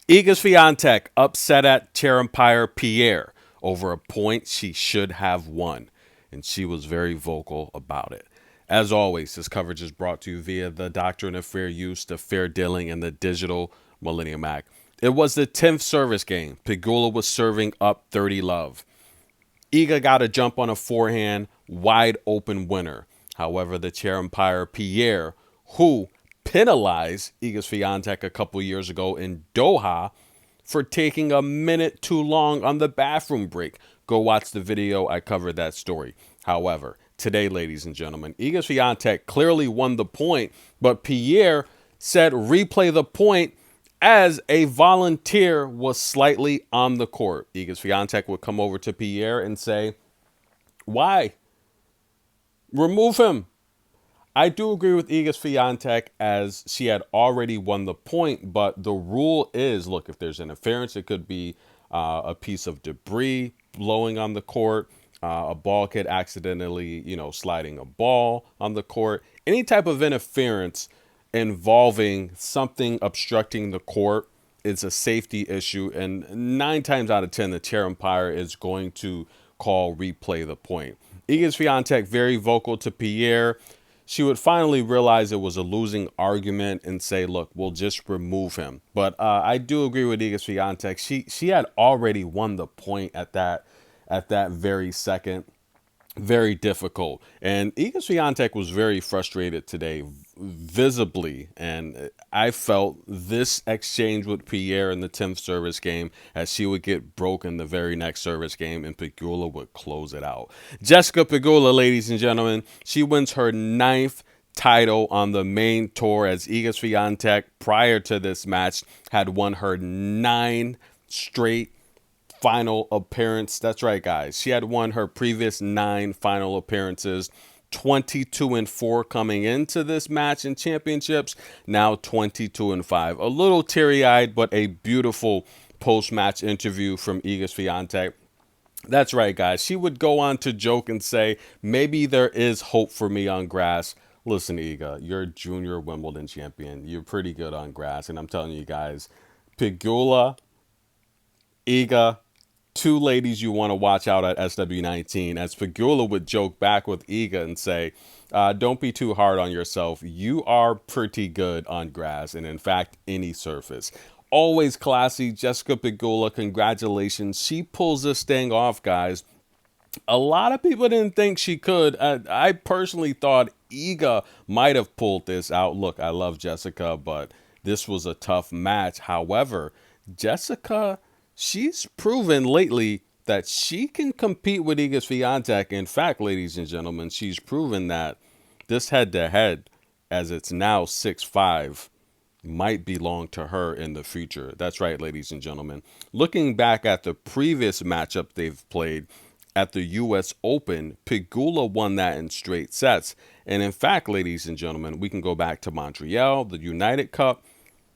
Iga Swiatek upset at chair umpire Pierre over a point she should have won, and she was very vocal about it. As always, this coverage is brought to you via the Doctrine of Fair Use, the Fair Dealing, and the Digital Millennium Act. It was the 10th service game. Pegula was serving up 30 love. Iga got a jump on a forehand, wide open winner. However, the chair umpire Pierre, who penalized Iga Swiatek a couple years ago in Doha for taking a minute too long on the bathroom break. Go watch the video. I covered that story. However, today, ladies and gentlemen, Iga Swiatek clearly won the point, but Pierre said replay the point as a volunteer was slightly on the court. Iga Swiatek would come over to Pierre and say, "Why? Remove him." I do agree with Iga Swiatek as she had already won the point, but the rule is, look, if there's interference, it could be a piece of debris blowing on the court, a ball kid accidentally, sliding a ball on the court, any type of interference involving something obstructing the court is a safety issue, and 9 times out of 10, the chair umpire is going to call replay the point. Iga Swiatek very vocal to Pierre. She would finally realize it was a losing argument and say, look, we'll just remove him. But I do agree with Iga Swiatek. She had already won the point at that very second. Very difficult. And Iga Swiatek was very frustrated today, visibly. And I felt this exchange with Pierre in the 10th service game, as she would get broken the very next service game and Pegula would close it out. Jessica Pegula, ladies and gentlemen, she wins her 9th title on the main tour, as Iga Swiatek, prior to this match, had won her 9 straight final appearance. That's right, guys. She had won her previous 9 final appearances, 22-4 coming into this match in championships, now 22-5. A little teary-eyed, but a beautiful post-match interview from Iga Swiatek. That's right, guys. She would go on to joke and say, maybe there is hope for me on grass. Listen, Iga, you're a junior Wimbledon champion. You're pretty good on grass. And I'm telling you guys, Pegula, Iga, 2 ladies you want to watch out at SW19, as Pegula would joke back with Iga and say, don't be too hard on yourself. You are pretty good on grass, and in fact, any surface. Always classy, Jessica Pegula. Congratulations. She pulls this thing off, guys. A lot of people didn't think she could. I personally thought Iga might have pulled this out. Look, I love Jessica, but this was a tough match. However, Jessica, she's proven lately that she can compete with Iga Swiatek. In fact, ladies and gentlemen, she's proven that this head-to-head, as it's now 6-5, might belong to her in the future. That's right, ladies and gentlemen. Looking back at the previous matchup they've played at the U.S. Open, Pegula won that in straight sets. And in fact, ladies and gentlemen, we can go back to Montreal, the United Cup.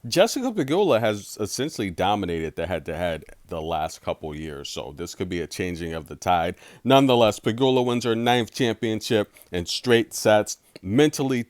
Jessica Pegula has essentially dominated the head-to-head the last couple years, so this could be a changing of the tide. Nonetheless, Pegula wins her 9th championship in straight sets. Mentally tough.